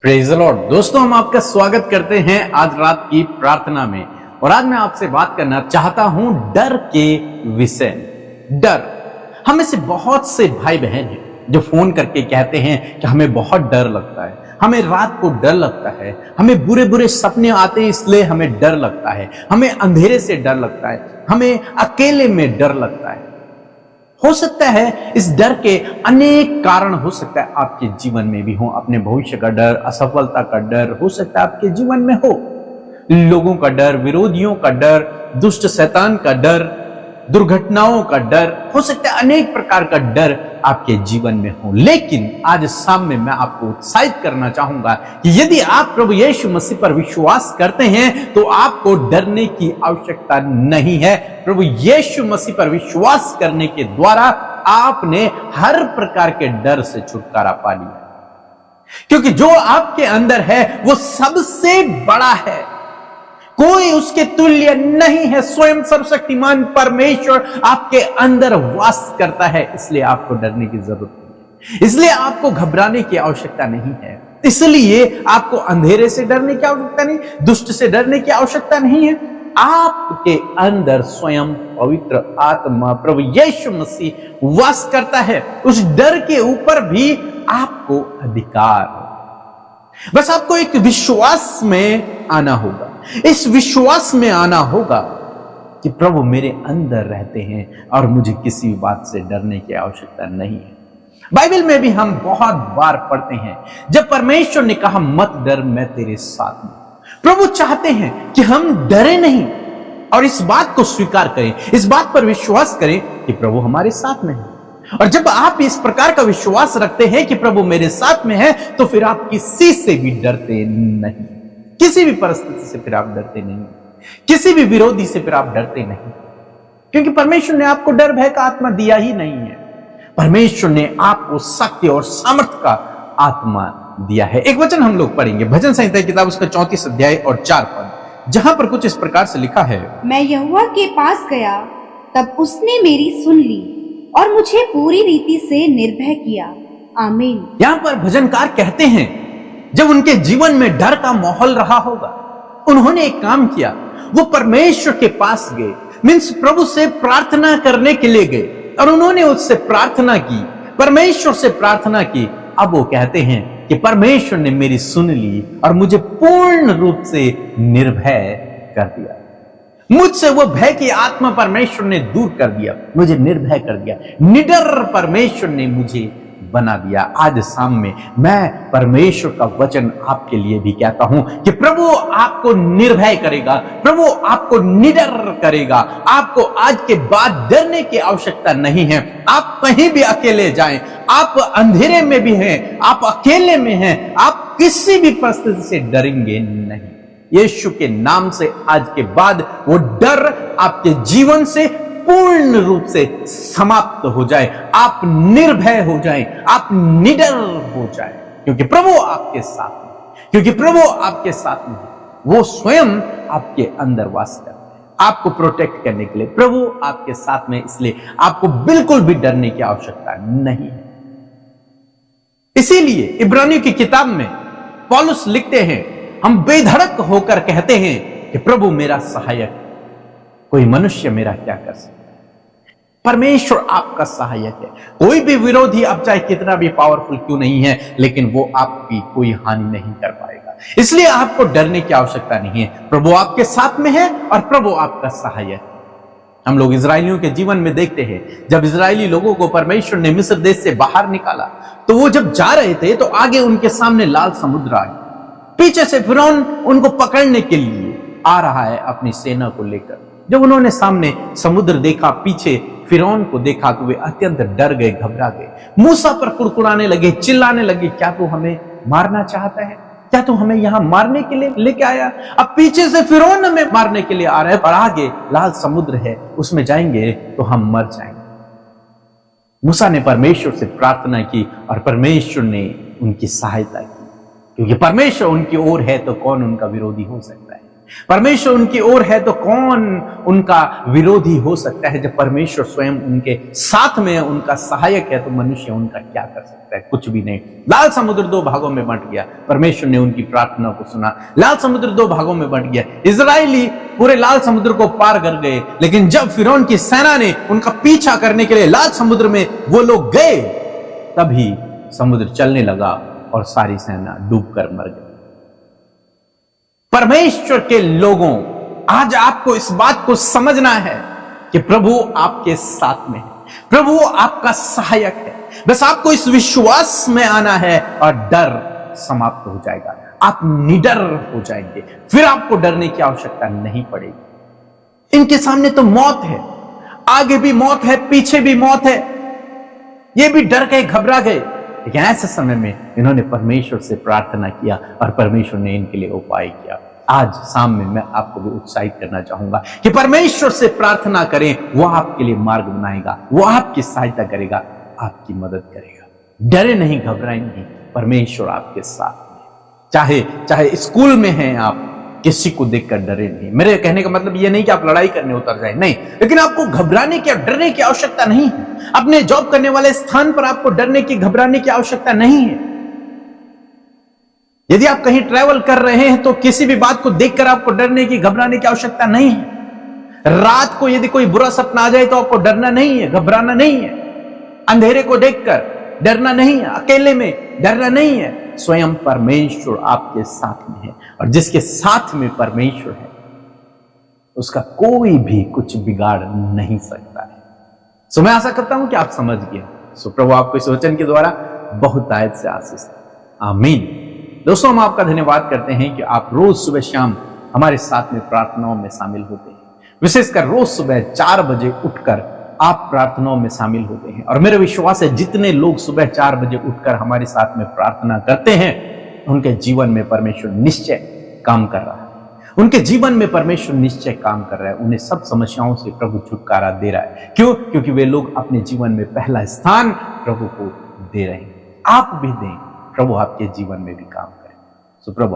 Praise the Lord. दोस्तों, हम आपका स्वागत करते हैं आज रात की प्रार्थना में। और आज मैं आपसे बात करना चाहता हूं डर के विषय में। डर, हमें से बहुत से भाई बहन हैं जो फोन करके कहते हैं कि हमें बहुत डर लगता है, हमें रात को डर लगता है, हमें बुरे बुरे सपने आते हैं इसलिए हमें डर लगता है, हमें अंधेरे से डर लगता है, हमें अकेले में डर लगता है। हो सकता है इस डर के अनेक कारण हो सकता है आपके जीवन में भी हो। अपने भविष्य का डर, असफलता का डर हो सकता है आपके जीवन में हो। लोगों का डर, विरोधियों का डर, दुष्ट शैतान का डर, दुर्घटनाओं का डर, हो सकता है अनेक प्रकार का डर आपके जीवन में हो। लेकिन आज शाम में मैं आपको उत्साहित करना चाहूंगा कि यदि आप प्रभु यीशु मसीह पर विश्वास करते हैं तो आपको डरने की आवश्यकता नहीं है। प्रभु यीशु मसीह पर विश्वास करने के द्वारा आपने हर प्रकार के डर से छुटकारा पा लिया, क्योंकि जो आपके अंदर है वो सबसे बड़ा है, कोई उसके तुल्य नहीं है। स्वयं सर्वशक्तिमान परमेश्वर आपके अंदर वास करता है, इसलिए आपको डरने की जरूरत नहीं है, इसलिए आपको घबराने की आवश्यकता नहीं है, इसलिए आपको अंधेरे से डरने की आवश्यकता नहीं, दुष्ट से डरने की आवश्यकता नहीं है। आपके अंदर स्वयं पवित्र आत्मा प्रभु यीशु मसीह वास करता है। उस डर के ऊपर भी आपको अधिकार है। बस आपको एक विश्वास में आना होगा, इस विश्वास में आना होगा कि प्रभु मेरे अंदर रहते हैं और मुझे किसी बात से डरने की आवश्यकता नहीं है। बाइबल में भी हम बहुत बार पढ़ते हैं जब परमेश्वर ने कहा मत डर, मैं तेरे साथ हूं। प्रभु चाहते हैं कि हम डरे नहीं और इस बात को स्वीकार करें, इस बात पर विश्वास करें कि प्रभु हमारे साथ में है। और जब आप इस प्रकार का विश्वास रखते हैं कि प्रभु मेरे साथ में है, तो फिर आप किसी से भी डरते नहीं, किसी भी परिस्थिति से फिर आप डरते नहीं, किसी भी विरोधी से फिर आप डरते नहीं, क्योंकि परमेश्वर ने आपको डर भय का आत्मा दिया ही नहीं है। परमेश्वर ने आपको शक्ति और सामर्थ्य का आत्मा दिया है। एक वचन हम लोग पढ़ेंगे, भजन संहिता की किताब उसका 34 अध्याय और 4 पद, जहां पर कुछ इस प्रकार से लिखा है। मैं यहोवा के पास गया, तब उसने मेरी सुन ली और मुझे पूरी रीति से निर्भय किया। आमीन। यहां पर भजनकार कहते हैं जब उनके जीवन में डर का माहौल रहा होगा, उन्होंने एक काम किया, वो परमेश्वर के पास गए, मीन्स प्रभु से प्रार्थना करने के लिए गए और उन्होंने उससे प्रार्थना की, परमेश्वर से प्रार्थना की। अब वो कहते हैं कि परमेश्वर ने मेरी सुन ली और मुझे पूर्ण रूप से निर्भय कर दिया। मुझसे वो भय की आत्मा परमेश्वर ने दूर कर दिया, मुझे निर्भय कर दिया, निडर परमेश्वर ने मुझे बना दिया। आज शाम में मैं परमेश्वर का वचन आपके लिए भी कहता हूं कि प्रभु आपको निर्भय करेगा, प्रभु आपको निडर करेगा। आपको आज के बाद डरने की आवश्यकता नहीं है। आप कहीं भी अकेले जाएं, आप अंधेरे में भी हैं, आप अकेले में हैं, आप किसी भी परिस्थिति से डरेंगे नहीं। यीशु के नाम से आज के बाद वो डर आपके जीवन से पूर्ण रूप से समाप्त हो जाए, आप निर्भय हो जाएं, आप निडर हो जाएं, क्योंकि प्रभु आपके साथ में, क्योंकि प्रभु आपके साथ में है। वो स्वयं आपके अंदर वास करते हैं, आपको प्रोटेक्ट करने के लिए प्रभु आपके साथ में, इसलिए आपको बिल्कुल भी डरने की आवश्यकता नहीं है। इसीलिए इब्रानियों की किताब में पौलुस लिखते हैं, हम बेधड़क होकर कहते हैं कि प्रभु मेरा सहायक, कोई मनुष्य मेरा क्या कर सकता है। परमेश्वर आपका सहायक है। कोई भी विरोधी अब चाहे कितना भी पावरफुल क्यों नहीं है, लेकिन वो आपकी कोई हानि नहीं कर पाएगा, इसलिए आपको डरने की आवश्यकता नहीं है। प्रभु आपके साथ में है और प्रभु आपका सहायक है। हम लोग इजरायलियों के जीवन में देखते हैं, जब इजरायली लोगों को परमेश्वर ने मिस्र देश से बाहर निकाला, तो वो जब जा रहे थे तो आगे उनके सामने लाल समुद्र आ गया, पीछे से फिरौन उनको पकड़ने के लिए आ रहा है अपनी सेना को लेकर। जब उन्होंने सामने समुद्र देखा, पीछे फिरौन को देखा, तो वे अत्यंत डर गए, घबरा गए, मूसा पर कुड़कुड़ाने लगे, चिल्लाने लगे, क्या तू हमें मारना चाहता है? क्या तू हमें यहां मारने के लिए लेके आया? अब पीछे से फिरौन हमें मारने के लिए आ रहा है और आगे लाल समुद्र है, उसमें जाएंगे तो हम मर जाएंगे। मूसा ने परमेश्वर से प्रार्थना की और परमेश्वर ने उनकी सहायता की, क्योंकि परमेश्वर उनकी ओर है तो कौन उनका विरोधी हो सकता है। परमेश्वर उनकी ओर है तो कौन उनका विरोधी हो सकता है। जब परमेश्वर स्वयं उनके साथ में है, उनका सहायक है, तो मनुष्य उनका क्या कर सकता है? कुछ भी नहीं। लाल समुद्र 2 भागों में बंट गया, परमेश्वर ने उनकी प्रार्थना को सुना। लाल समुद्र 2 भागों में बंट गया, इजरायली पूरे लाल समुद्र को पार कर गए। लेकिन जब फिरौन की सेना ने उनका पीछा करने के लिए लाल समुद्र में वो लोग गए, तभी समुद्र चलने लगा और सारी सेना डूबकर मर गई। परमेश्वर के लोगों, आज आपको इस बात को समझना है कि प्रभु आपके साथ में है, प्रभु आपका सहायक है। बस आपको इस विश्वास में आना है और डर समाप्त हो जाएगा, आप निडर हो जाएंगे, फिर आपको डरने की आवश्यकता नहीं पड़ेगी। इनके सामने तो मौत है, आगे भी मौत है, पीछे भी मौत है, ये भी डर गए, घबरा गए। लेकिन ऐसे समय में इन्होंने परमेश्वर से प्रार्थना किया और परमेश्वर ने इनके लिए उपाय किया। आज शाम में मैं आपको भी उत्साहित करना चाहूंगा कि परमेश्वर से प्रार्थना करें, वो आपके लिए मार्ग बनाएगा, वो आपकी सहायता करेगा, आपकी मदद करेगा। डरे नहीं, घबराए नहीं, परमेश्वर आपके साथ में। चाहे स्कूल में हैं आप, किसी को देखकर डरे नहीं। मेरे कहने का मतलब ये नहीं कि आप लड़ाई करने उतर जाए, नहीं, लेकिन आपको घबराने की, डरने की आवश्यकता नहीं है। अपने जॉब करने वाले स्थान पर आपको डरने की, घबराने की आवश्यकता नहीं है। यदि आप कहीं ट्रैवल कर रहे हैं तो किसी भी बात को देखकर आपको डरने की, घबराने की आवश्यकता नहीं है। रात को यदि कोई बुरा सपना आ जाए तो आपको डरना नहीं है, घबराना नहीं है। अंधेरे को देखकर डरना नहीं है, अकेले में डरना नहीं है। स्वयं परमेश्वर आपके साथ में है, और जिसके साथ में परमेश्वर है उसका कोई भी कुछ बिगाड़ नहीं सकता है। सो मैं आशा करता हूं कि आप समझ गए। सो प्रभु आपको इस वचन के द्वारा बहुत आयत से आशीष दे। आमीन। दोस्तों, हम आपका धन्यवाद करते हैं कि आप रोज सुबह शाम हमारे साथ में प्रार्थनाओं में शामिल होते हैं। विशेषकर रोज सुबह 4 बजे उठकर आप प्रार्थनाओं में शामिल होते हैं, और मेरा विश्वास है जितने लोग सुबह 4 बजे उठकर हमारे साथ में प्रार्थना करते हैं, उनके जीवन में परमेश्वर निश्चय काम कर रहा है। उनके जीवन में परमेश्वर निश्चय काम कर रहा है। उन्हें सब समस्याओं से प्रभु छुटकारा दे रहा है। क्यों? क्योंकि वे लोग अपने जीवन में पहला स्थान प्रभु को दे रहे हैं। आप भी दें, प्रभु आपके जीवन में भी काम करें। सो प्रभु